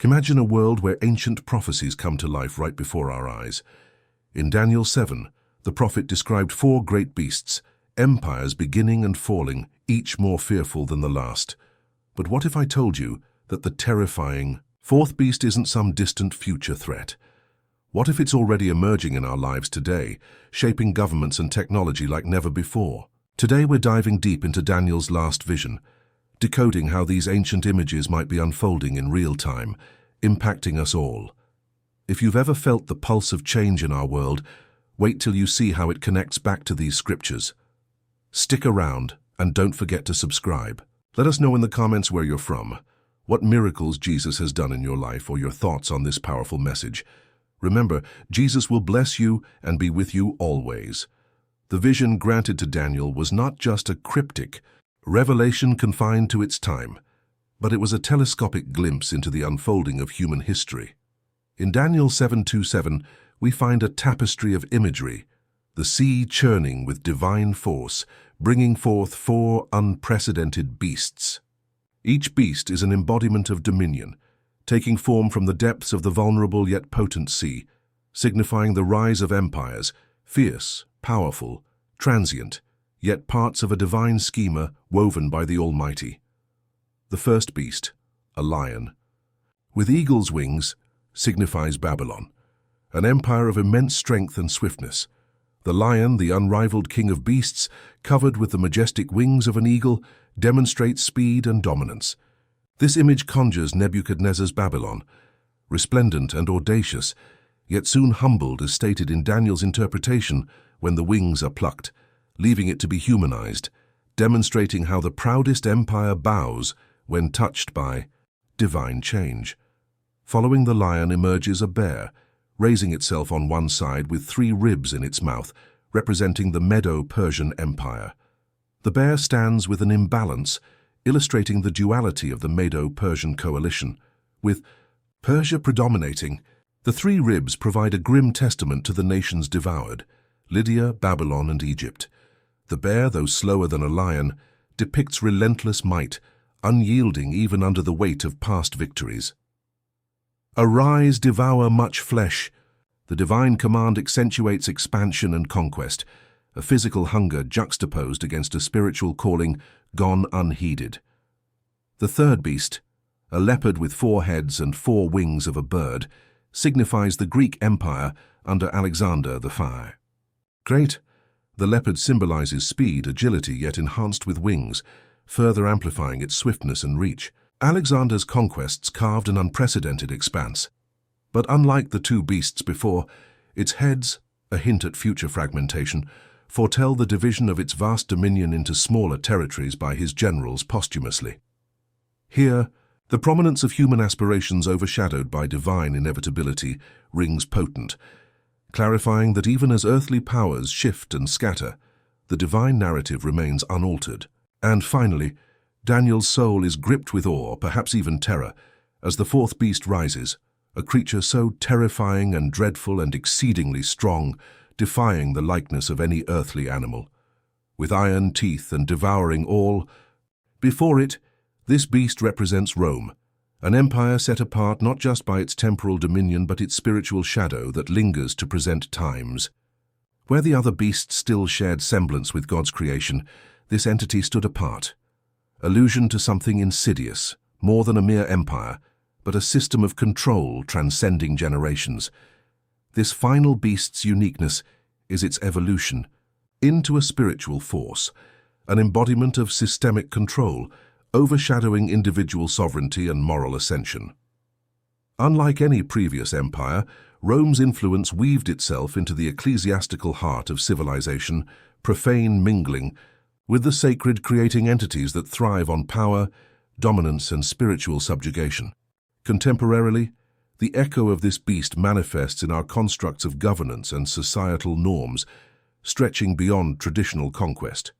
Imagine a world where ancient prophecies come to life right before our eyes. In Daniel 7, the prophet described 4 great beasts, empires beginning and falling, each more fearful than the last. But what if I told you that the terrifying 4th beast isn't some distant future threat? What if it's already emerging in our lives today, shaping governments and technology like never before? Today we're diving deep into Daniel's last vision, decoding how these ancient images might be unfolding in real time, impacting us all. If you've ever felt the pulse of change in our world, wait till you see how it connects back to these scriptures. Stick around and don't forget to subscribe. Let us know in the comments where you're from, what miracles Jesus has done in your life, or your thoughts on this powerful message. Remember, Jesus will bless you and be with you always. The vision granted to Daniel was not just a cryptic revelation confined to its time, but it was a telescopic glimpse into the unfolding of human history. In Daniel 7:27, we find a tapestry of imagery, the sea churning with divine force, bringing forth 4 unprecedented beasts. Each beast is an embodiment of dominion, taking form from the depths of the vulnerable yet potent sea, signifying the rise of empires, fierce, powerful, transient, yet parts of a divine schema woven by the Almighty. The first beast, a lion, with eagle's wings, signifies Babylon, an empire of immense strength and swiftness. The lion, the unrivaled king of beasts, covered with the majestic wings of an eagle, demonstrates speed and dominance. This image conjures Nebuchadnezzar's Babylon, resplendent and audacious, yet soon humbled as stated in Daniel's interpretation when the wings are plucked, leaving it to be humanized, demonstrating how the proudest empire bows when touched by divine change. Following the lion emerges a bear, raising itself on one side with 3 ribs in its mouth, representing the Medo-Persian Empire. The bear stands with an imbalance, illustrating the duality of the Medo-Persian coalition. With Persia predominating, the 3 ribs provide a grim testament to the nations devoured, Lydia, Babylon, and Egypt. The bear, though slower than a lion, depicts relentless might, unyielding even under the weight of past victories. Arise, devour much flesh. The divine command accentuates expansion and conquest, a physical hunger juxtaposed against a spiritual calling gone unheeded. The third beast, a leopard with 4 heads and 4 wings of a bird, signifies the Greek Empire under Alexander the Fire. Great. The leopard symbolizes speed, agility, yet enhanced with wings, further amplifying its swiftness and reach. Alexander's conquests carved an unprecedented expanse. But unlike the 2 beasts before, its heads, a hint at future fragmentation, foretell the division of its vast dominion into smaller territories by his generals posthumously. Here, the prominence of human aspirations overshadowed by divine inevitability rings potent, clarifying that even as earthly powers shift and scatter, the divine narrative remains unaltered. And finally, Daniel's soul is gripped with awe, perhaps even terror, as the 4th beast rises, a creature so terrifying and dreadful and exceedingly strong, defying the likeness of any earthly animal. With iron teeth and devouring all, before it, this beast represents Rome, an empire set apart not just by its temporal dominion but its spiritual shadow that lingers to present times. Where the other beasts still shared semblance with God's creation, this entity stood apart, allusion to something insidious, more than a mere empire, but a system of control transcending generations. This final beast's uniqueness is its evolution into a spiritual force, an embodiment of systemic control, overshadowing individual sovereignty and moral ascension. Unlike any previous empire, Rome's influence weaved itself into the ecclesiastical heart of civilization, profane mingling with the sacred, creating entities that thrive on power, dominance, and spiritual subjugation. Contemporarily, the echo of this beast manifests in our constructs of governance and societal norms, stretching beyond traditional conquest.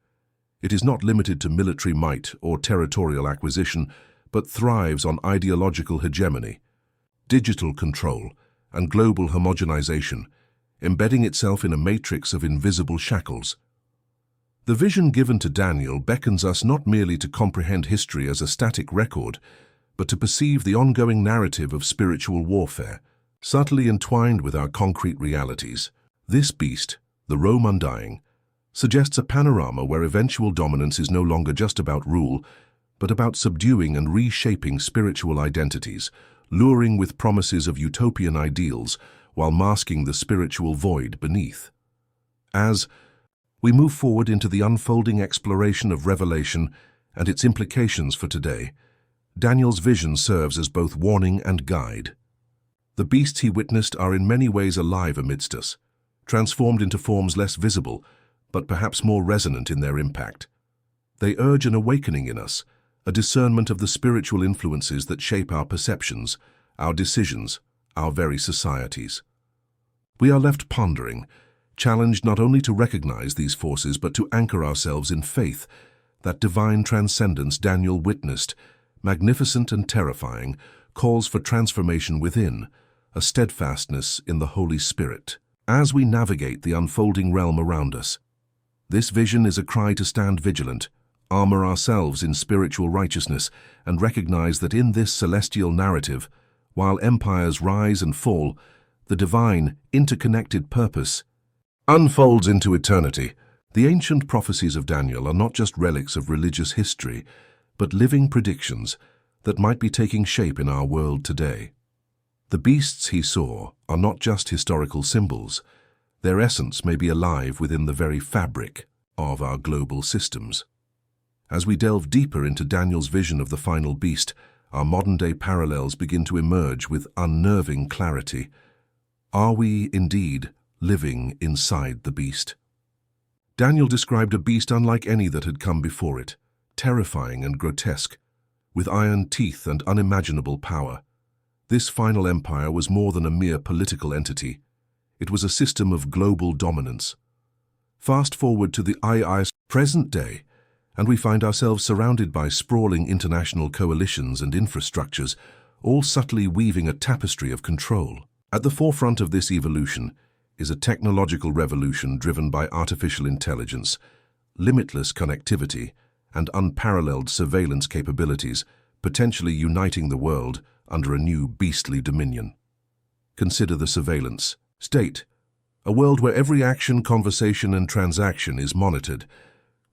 It is not limited to military might or territorial acquisition, but thrives on ideological hegemony, digital control, and global homogenization, embedding itself in a matrix of invisible shackles. The vision given to Daniel beckons us not merely to comprehend history as a static record, but to perceive the ongoing narrative of spiritual warfare, subtly entwined with our concrete realities. This beast, the Rome Undying, suggests a panorama where eventual dominance is no longer just about rule, but about subduing and reshaping spiritual identities, luring with promises of utopian ideals while masking the spiritual void beneath. As we move forward into the unfolding exploration of Revelation and its implications for today, Daniel's vision serves as both warning and guide. The beasts he witnessed are in many ways alive amidst us, transformed into forms less visible, but perhaps more resonant in their impact. They urge an awakening in us, a discernment of the spiritual influences that shape our perceptions, our decisions, our very societies. We are left pondering, challenged not only to recognize these forces but to anchor ourselves in faith. That divine transcendence Daniel witnessed, magnificent and terrifying, calls for transformation within, a steadfastness in the Holy Spirit. As we navigate the unfolding realm around us, this vision is a cry to stand vigilant, armor ourselves in spiritual righteousness, and recognize that in this celestial narrative, while empires rise and fall, the divine, interconnected purpose unfolds into eternity. The ancient prophecies of Daniel are not just relics of religious history, but living predictions that might be taking shape in our world today. The beasts he saw are not just historical symbols. Their essence may be alive within the very fabric of our global systems. As we delve deeper into Daniel's vision of the final beast, our modern-day parallels begin to emerge with unnerving clarity. Are we, indeed, living inside the beast? Daniel described a beast unlike any that had come before it, terrifying and grotesque, with iron teeth and unimaginable power. This final empire was more than a mere political entity. It was a system of global dominance. Fast forward to the II's present day, and we find ourselves surrounded by sprawling international coalitions and infrastructures, all subtly weaving a tapestry of control. At the forefront of this evolution is a technological revolution driven by artificial intelligence, limitless connectivity, and unparalleled surveillance capabilities, potentially uniting the world under a new beastly dominion. Consider the surveillance state, a world where every action, conversation, and transaction is monitored.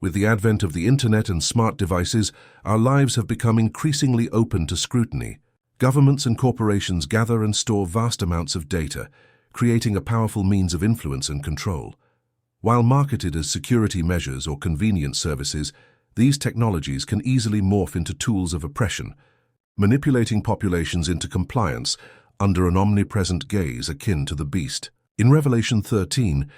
With the advent of the internet and smart devices, our lives have become increasingly open to scrutiny. Governments and corporations gather and store vast amounts of data, creating a powerful means of influence and control. While marketed as security measures or convenience services, these technologies can easily morph into tools of oppression, manipulating populations into compliance under an omnipresent gaze akin to the beast. In Revelation 13,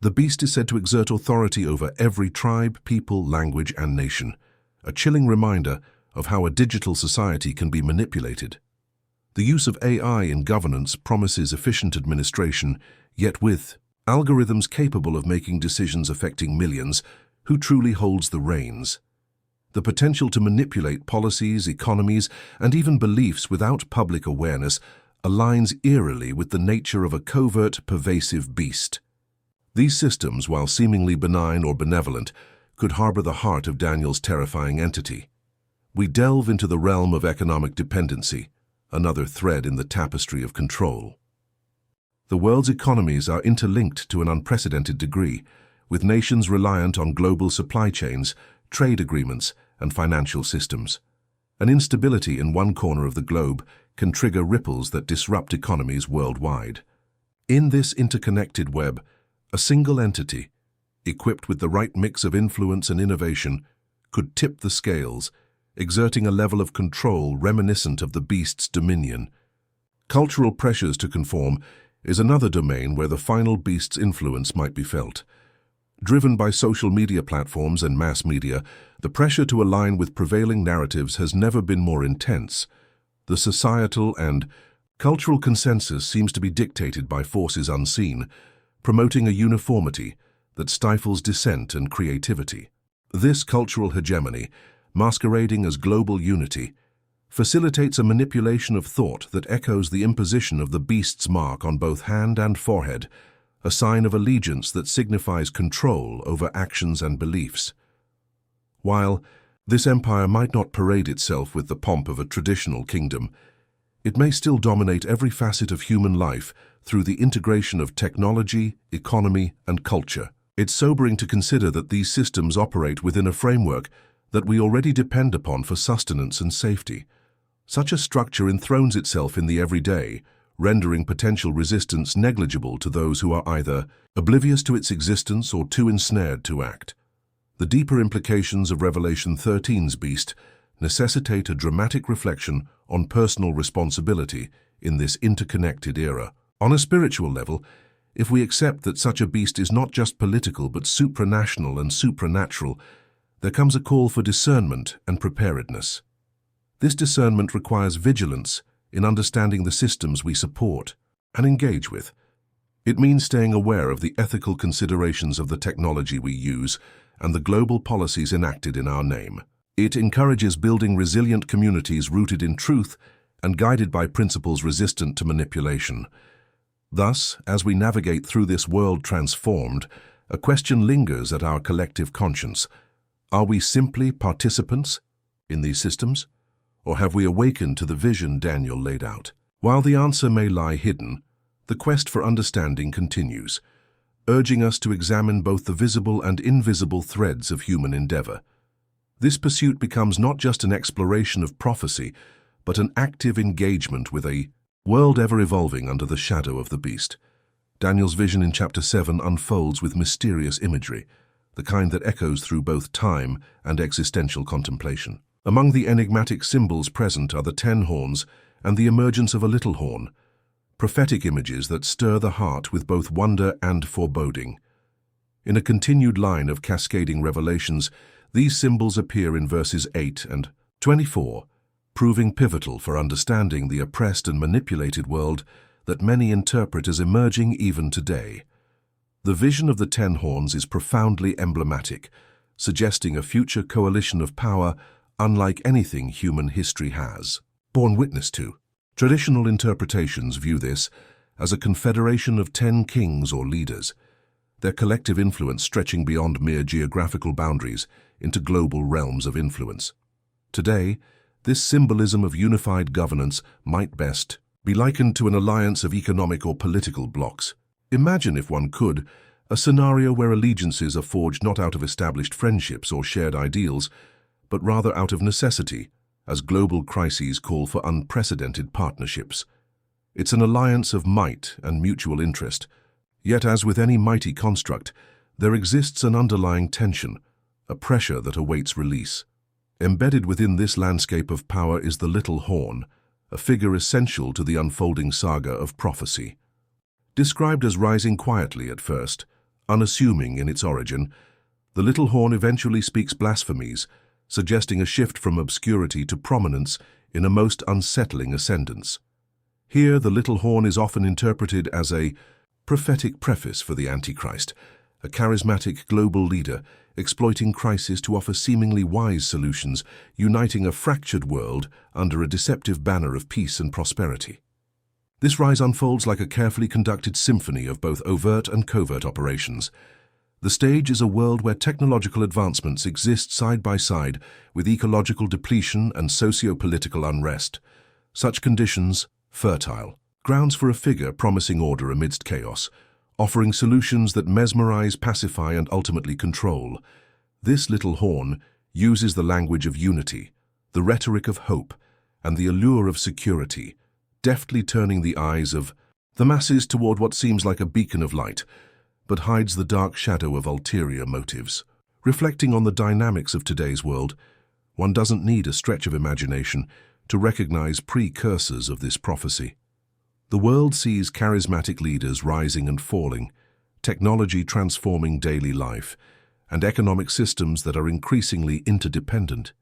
the beast is said to exert authority over every tribe, people, language, and nation, a chilling reminder of how a digital society can be manipulated. The use of AI in governance promises efficient administration, yet with algorithms capable of making decisions affecting millions, who truly holds the reins? The potential to manipulate policies, economies, and even beliefs without public awareness aligns eerily with the nature of a covert, pervasive beast. These systems, while seemingly benign or benevolent, could harbor the heart of Daniel's terrifying entity. We delve into the realm of economic dependency, another thread in the tapestry of control. The world's economies are interlinked to an unprecedented degree, with nations reliant on global supply chains, trade agreements, and financial systems. An instability in one corner of the globe can trigger ripples that disrupt economies worldwide. In this interconnected web, a single entity, equipped with the right mix of influence and innovation, could tip the scales, exerting a level of control reminiscent of the beast's dominion. Cultural pressures to conform is another domain where the final beast's influence might be felt. Driven by social media platforms and mass media, the pressure to align with prevailing narratives has never been more intense. The societal and cultural consensus seems to be dictated by forces unseen, promoting a uniformity that stifles dissent and creativity. This cultural hegemony, masquerading as global unity, facilitates a manipulation of thought that echoes the imposition of the beast's mark on both hand and forehead, a sign of allegiance that signifies control over actions and beliefs. While This empire might not parade itself with the pomp of a traditional kingdom. It may still dominate every facet of human life through the integration of technology, economy, and culture. It's sobering to consider that these systems operate within a framework that we already depend upon for sustenance and safety. Such a structure enthrones itself in the everyday, rendering potential resistance negligible to those who are either oblivious to its existence or too ensnared to act. The deeper implications of Revelation 13's beast necessitate a dramatic reflection on personal responsibility in this interconnected era. On a spiritual level, if we accept that such a beast is not just political but supranational and supranatural, there comes a call for discernment and preparedness. This discernment requires vigilance in understanding the systems we support and engage with. It means staying aware of the ethical considerations of the technology we use and the global policies enacted in our name. It encourages building resilient communities rooted in truth and guided by principles resistant to manipulation. Thus, as we navigate through this world transformed, a question lingers at our collective conscience. Are we simply participants in these systems, or have we awakened to the vision Daniel laid out? While the answer may lie hidden, the quest for understanding continues, urging us to examine both the visible and invisible threads of human endeavor. This pursuit becomes not just an exploration of prophecy, but an active engagement with a world ever evolving under the shadow of the beast. Daniel's vision in chapter 7 unfolds with mysterious imagery, the kind that echoes through both time and existential contemplation. Among the enigmatic symbols present are the 10 horns and the emergence of a little horn, prophetic images that stir the heart with both wonder and foreboding. In a continued line of cascading revelations, these symbols appear in verses 8 and 24, proving pivotal for understanding the oppressed and manipulated world that many interpret as emerging even today. The vision of the 10 horns is profoundly emblematic, suggesting a future coalition of power unlike anything human history has borne witness to. Traditional interpretations view this as a confederation of 10 kings or leaders, their collective influence stretching beyond mere geographical boundaries into global realms of influence. Today, this symbolism of unified governance might best be likened to an alliance of economic or political blocs. Imagine, if one could, a scenario where allegiances are forged not out of established friendships or shared ideals, but rather out of necessity, as global crises call for unprecedented partnerships. It's an alliance of might and mutual interest. Yet, as with any mighty construct, there exists an underlying tension, a pressure that awaits release. Embedded within this landscape of power is the little horn, a figure essential to the unfolding saga of prophecy. Described as rising quietly at first, unassuming in its origin, the little horn eventually speaks blasphemies, suggesting a shift from obscurity to prominence in a most unsettling ascendance. Here, the little horn is often interpreted as a prophetic preface for the Antichrist, a charismatic global leader exploiting crisis to offer seemingly wise solutions, uniting a fractured world under a deceptive banner of peace and prosperity. This rise unfolds like a carefully conducted symphony of both overt and covert operations. The stage is a world where technological advancements exist side by side with ecological depletion and socio-political unrest. Such conditions, fertile, grounds for a figure promising order amidst chaos, offering solutions that mesmerize, pacify, and ultimately control. This little horn uses the language of unity, the rhetoric of hope, and the allure of security, deftly turning the eyes of the masses toward what seems like a beacon of light, but hides the dark shadow of ulterior motives. Reflecting on the dynamics of today's world, one doesn't need a stretch of imagination to recognize precursors of this prophecy. The world sees charismatic leaders rising and falling, technology transforming daily life, and economic systems that are increasingly interdependent.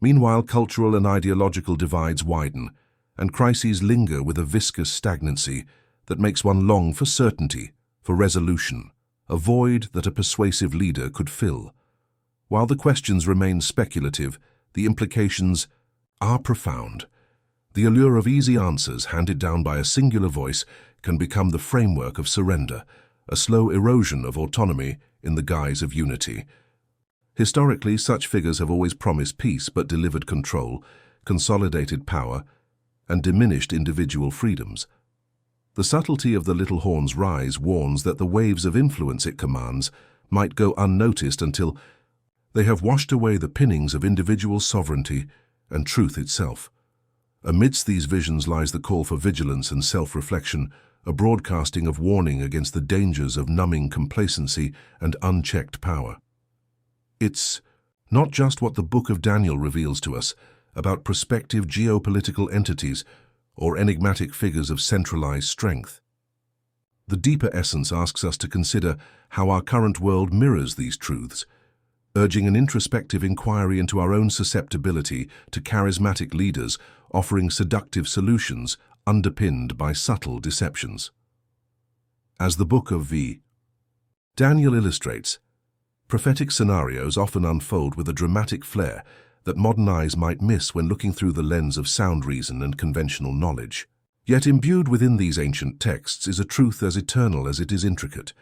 Meanwhile, cultural and ideological divides widen, and crises linger with a viscous stagnancy that makes one long for certainty, for resolution, a void that a persuasive leader could fill. While the questions remain speculative, the implications are profound. The allure of easy answers handed down by a singular voice can become the framework of surrender, a slow erosion of autonomy in the guise of unity. Historically, such figures have always promised peace but delivered control, consolidated power, and diminished individual freedoms. The subtlety of the little horn's rise warns that the waves of influence it commands might go unnoticed until they have washed away the pinnings of individual sovereignty and truth itself. Amidst these visions lies the call for vigilance and self-reflection, a broadcasting of warning against the dangers of numbing complacency and unchecked power. It's not just what the Book of Daniel reveals to us about prospective geopolitical entities or enigmatic figures of centralized strength. The deeper essence asks us to consider how our current world mirrors these truths, urging an introspective inquiry into our own susceptibility to charismatic leaders offering seductive solutions underpinned by subtle deceptions. As the Book of Daniel illustrates, prophetic scenarios often unfold with a dramatic flair that modern eyes might miss when looking through the lens of sound reason and conventional knowledge. Yet imbued within these ancient texts is a truth as eternal as it is intricate.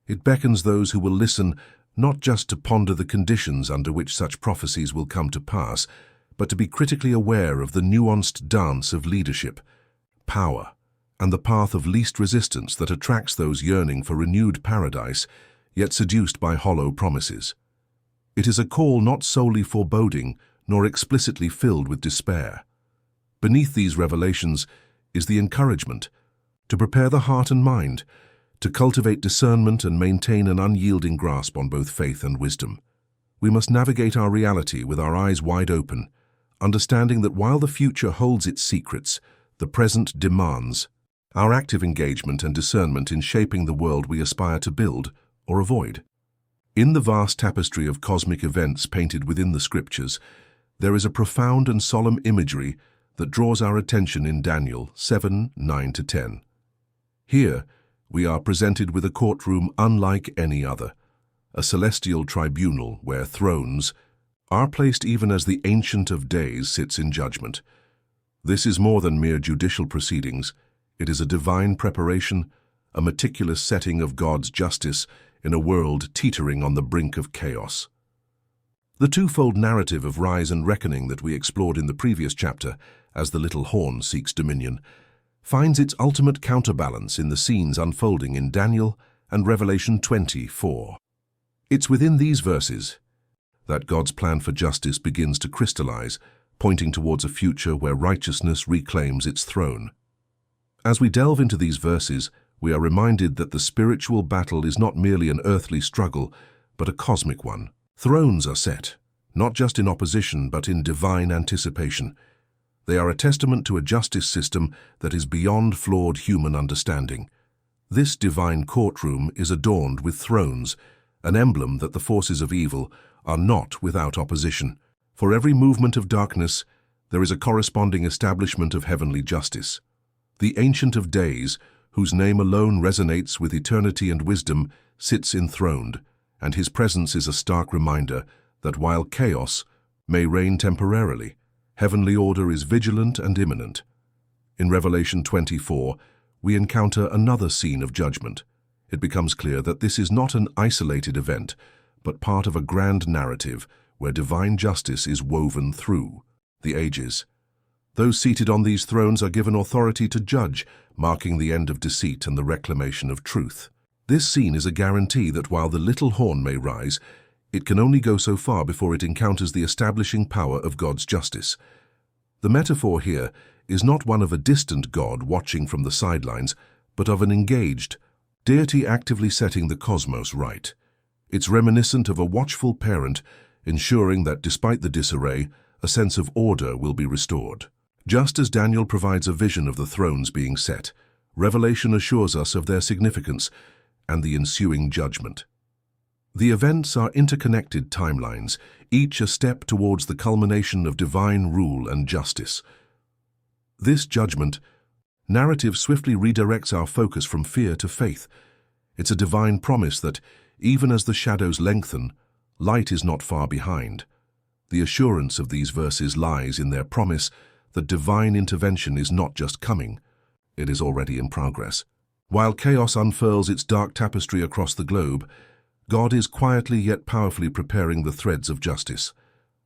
It beckons those who will listen not just to ponder the conditions under which such prophecies will come to pass, but to be critically aware of the nuanced dance of leadership, power, and the path of least resistance that attracts those yearning for renewed paradise, yet seduced by hollow promises. It is a call not solely foreboding, nor explicitly filled with despair. Beneath these revelations is the encouragement to prepare the heart and mind, to cultivate discernment and maintain an unyielding grasp on both faith and wisdom. We must navigate our reality with our eyes wide open, understanding that while the future holds its secrets, the present demands our active engagement and discernment in shaping the world we aspire to build or avoid. In the vast tapestry of cosmic events painted within the Scriptures, there is a profound and solemn imagery that draws our attention in Daniel 7:9-10. Here, we are presented with a courtroom unlike any other, a celestial tribunal where thrones are placed even as the Ancient of Days sits in judgment. This is more than mere judicial proceedings. It is a divine preparation, a meticulous setting of God's justice in a world teetering on the brink of chaos. The twofold narrative of rise and reckoning that we explored in the previous chapter, as the little horn seeks dominion, finds its ultimate counterbalance in the scenes unfolding in Daniel and Revelation 24. It's within these verses that God's plan for justice begins to crystallize, pointing towards a future where righteousness reclaims its throne. As we delve into these verses, we are reminded that the spiritual battle is not merely an earthly struggle, but a cosmic one. Thrones are set, not just in opposition, but in divine anticipation. They are a testament to a justice system that is beyond flawed human understanding. This divine courtroom is adorned with thrones, an emblem that the forces of evil are not without opposition. For every movement of darkness, there is a corresponding establishment of heavenly justice. The Ancient of Days, whose name alone resonates with eternity and wisdom, sits enthroned, and his presence is a stark reminder that while chaos may reign temporarily, heavenly order is vigilant and imminent. In Revelation 24, we encounter another scene of judgment. It becomes clear that this is not an isolated event, but part of a grand narrative where divine justice is woven through the ages. Those seated on these thrones are given authority to judge, marking the end of deceit and the reclamation of truth. This scene is a guarantee that while the little horn may rise, it can only go so far before it encounters the establishing power of God's justice. The metaphor here is not one of a distant God watching from the sidelines, but of an engaged deity actively setting the cosmos right. It's reminiscent of a watchful parent ensuring that despite the disarray, a sense of order will be restored. Just as Daniel provides a vision of the thrones being set, Revelation assures us of their significance and the ensuing judgment. The events are interconnected timelines, each a step towards the culmination of divine rule and justice. This judgment narrative swiftly redirects our focus from fear to faith. It's a divine promise that, even as the shadows lengthen, light is not far behind. The assurance of these verses lies in their promise that divine intervention is not just coming, it is already in progress. While chaos unfurls its dark tapestry across the globe, God is quietly yet powerfully preparing the threads of justice.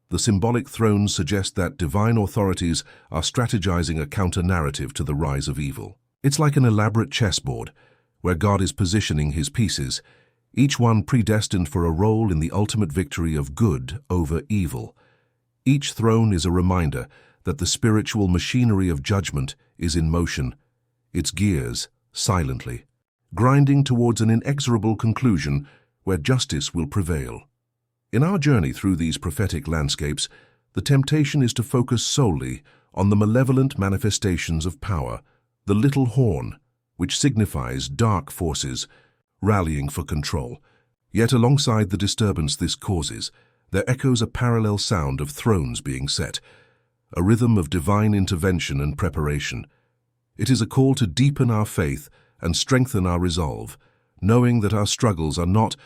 The symbolic thrones suggest that divine authorities are strategizing a counter-narrative to the rise of evil. It's like an elaborate chessboard, where God is positioning his pieces, each one predestined for a role in the ultimate victory of good over evil. Each throne is a reminder that the spiritual machinery of judgment is in motion, its gears silently, grinding towards an inexorable conclusion where justice will prevail. In our journey through these prophetic landscapes, the temptation is to focus solely on the malevolent manifestations of power, the little horn, which signifies dark forces rallying for control. Yet alongside the disturbance this causes, there echoes a parallel sound of thrones being set, a rhythm of divine intervention and preparation. It is a call to deepen our faith and strengthen our resolve, knowing that our struggles are not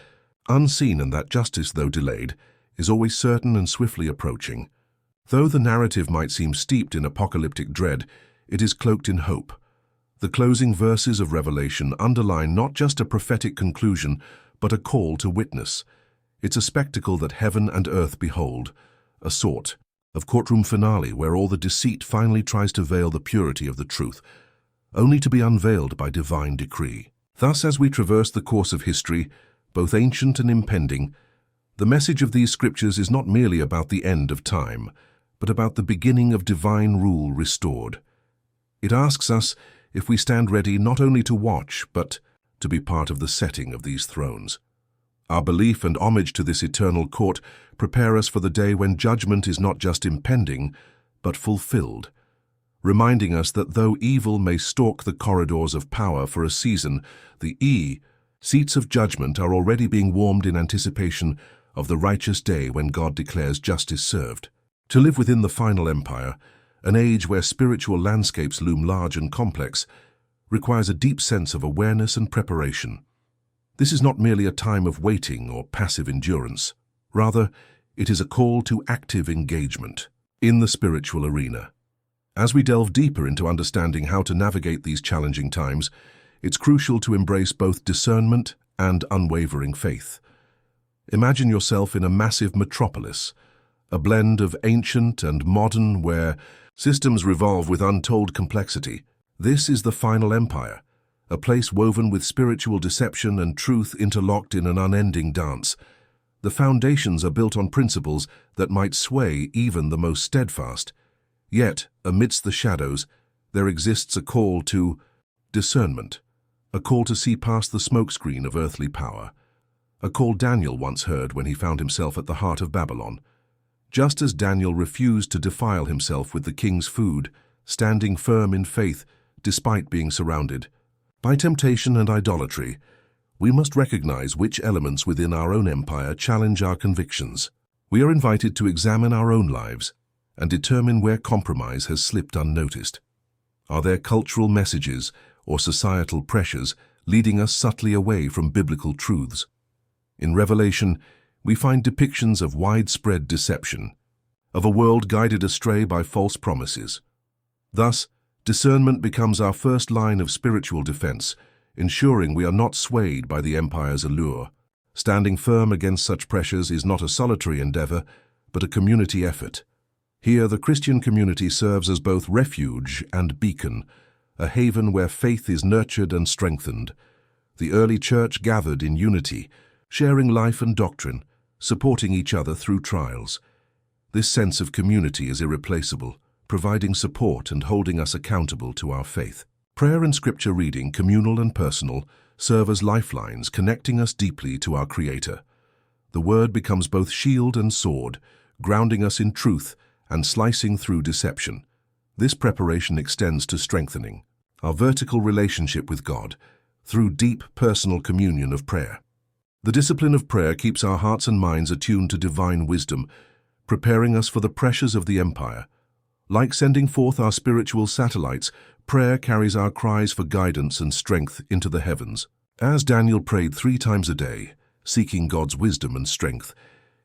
unseen and that justice, though delayed, is always certain and swiftly approaching. Though the narrative might seem steeped in apocalyptic dread, it is cloaked in hope. The closing verses of Revelation underline not just a prophetic conclusion, but a call to witness. It's a spectacle that heaven and earth behold, a sort of courtroom finale where all the deceit finally tries to veil the purity of the truth, only to be unveiled by divine decree. Thus, as we traverse the course of history, both ancient and impending, the message of these scriptures is not merely about the end of time, but about the beginning of divine rule restored. It asks us if we stand ready not only to watch, but to be part of the setting of these thrones. Our belief and homage to this eternal court prepare us for the day when judgment is not just impending, but fulfilled, reminding us that though evil may stalk the corridors of power for a season, the seats of judgment are already being warmed in anticipation of the righteous day when God declares justice served. To live within the final empire, an age where spiritual landscapes loom large and complex, requires a deep sense of awareness and preparation. This is not merely a time of waiting or passive endurance. Rather, it is a call to active engagement in the spiritual arena. As we delve deeper into understanding how to navigate these challenging times, it's crucial to embrace both discernment and unwavering faith. Imagine yourself in a massive metropolis, a blend of ancient and modern where systems revolve with untold complexity. This is the final empire, a place woven with spiritual deception and truth interlocked in an unending dance. The foundations are built on principles that might sway even the most steadfast. Yet, amidst the shadows, there exists a call to discernment, a call to see past the smokescreen of earthly power, a call Daniel once heard when he found himself at the heart of Babylon. Just as Daniel refused to defile himself with the king's food, standing firm in faith despite being surrounded by temptation and idolatry, we must recognize which elements within our own empire challenge our convictions. We are invited to examine our own lives and determine where compromise has slipped unnoticed. Are there cultural messages or societal pressures leading us subtly away from biblical truths? In Revelation, we find depictions of widespread deception, of a world guided astray by false promises. Thus, discernment becomes our first line of spiritual defense, ensuring we are not swayed by the empire's allure. Standing firm against such pressures is not a solitary endeavor, but a community effort. Here, the Christian community serves as both refuge and beacon, a haven where faith is nurtured and strengthened. The early church gathered in unity, sharing life and doctrine, supporting each other through trials. This sense of community is irreplaceable, providing support and holding us accountable to our faith. Prayer and scripture reading, communal and personal, serve as lifelines connecting us deeply to our Creator. The Word becomes both shield and sword, grounding us in truth and slicing through deception. This preparation extends to strengthening our vertical relationship with God through deep personal communion of prayer. The discipline of prayer keeps our hearts and minds attuned to divine wisdom, preparing us for the pressures of the empire. Like sending forth our spiritual satellites, prayer carries our cries for guidance and strength into the heavens. As Daniel prayed 3 times a day, seeking God's wisdom and strength,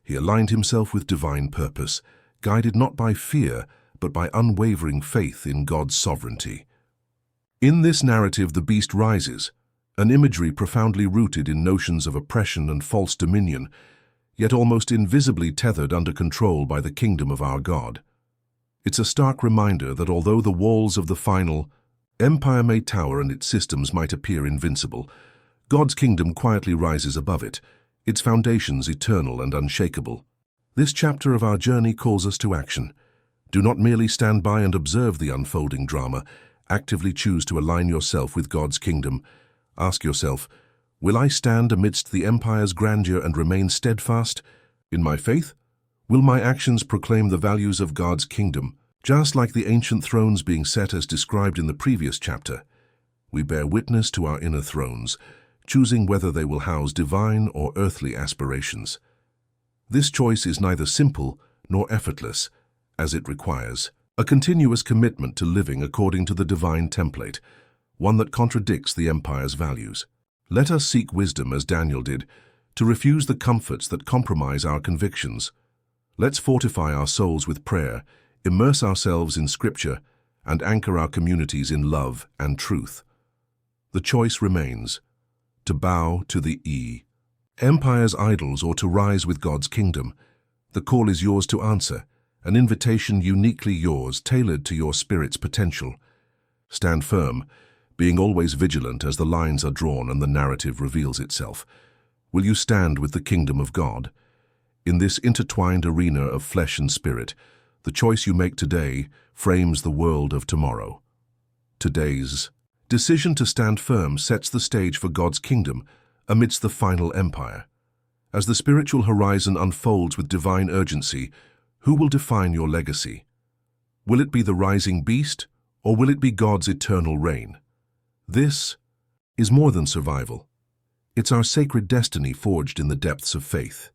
he aligned himself with divine purpose, guided not by fear, but by unwavering faith in God's sovereignty. In this narrative, the beast rises, an imagery profoundly rooted in notions of oppression and false dominion, yet almost invisibly tethered under control by the kingdom of our God. It's a stark reminder that although the walls of the final empire may tower and its systems might appear invincible, God's kingdom quietly rises above it, its foundations eternal and unshakable. This chapter of our journey calls us to action. Do not merely stand by and observe the unfolding drama. Actively choose to align yourself with God's kingdom. Ask yourself, will I stand amidst the empire's grandeur and remain steadfast in my faith? Will my actions proclaim the values of God's kingdom? Just like the ancient thrones being set as described in the previous chapter, we bear witness to our inner thrones, choosing whether they will house divine or earthly aspirations. This choice is neither simple nor effortless, as it requires a continuous commitment to living according to the divine template, one that contradicts the empire's values. Let us seek wisdom as Daniel did, to refuse the comforts that compromise our convictions. Let's fortify our souls with prayer, immerse ourselves in Scripture, and anchor our communities in love and truth. The choice remains: to bow to the empire's idols or to rise with God's kingdom. The call is yours to answer, an invitation uniquely yours, tailored to your spirit's potential. Stand firm, being always vigilant as the lines are drawn and the narrative reveals itself. Will you stand with the kingdom of God? In this intertwined arena of flesh and spirit, the choice you make today frames the world of tomorrow. Today's decision to stand firm sets the stage for God's kingdom amidst the final empire. As the spiritual horizon unfolds with divine urgency, who will define your legacy? Will it be the rising beast, or will it be God's eternal reign? This is more than survival. It's our sacred destiny forged in the depths of faith.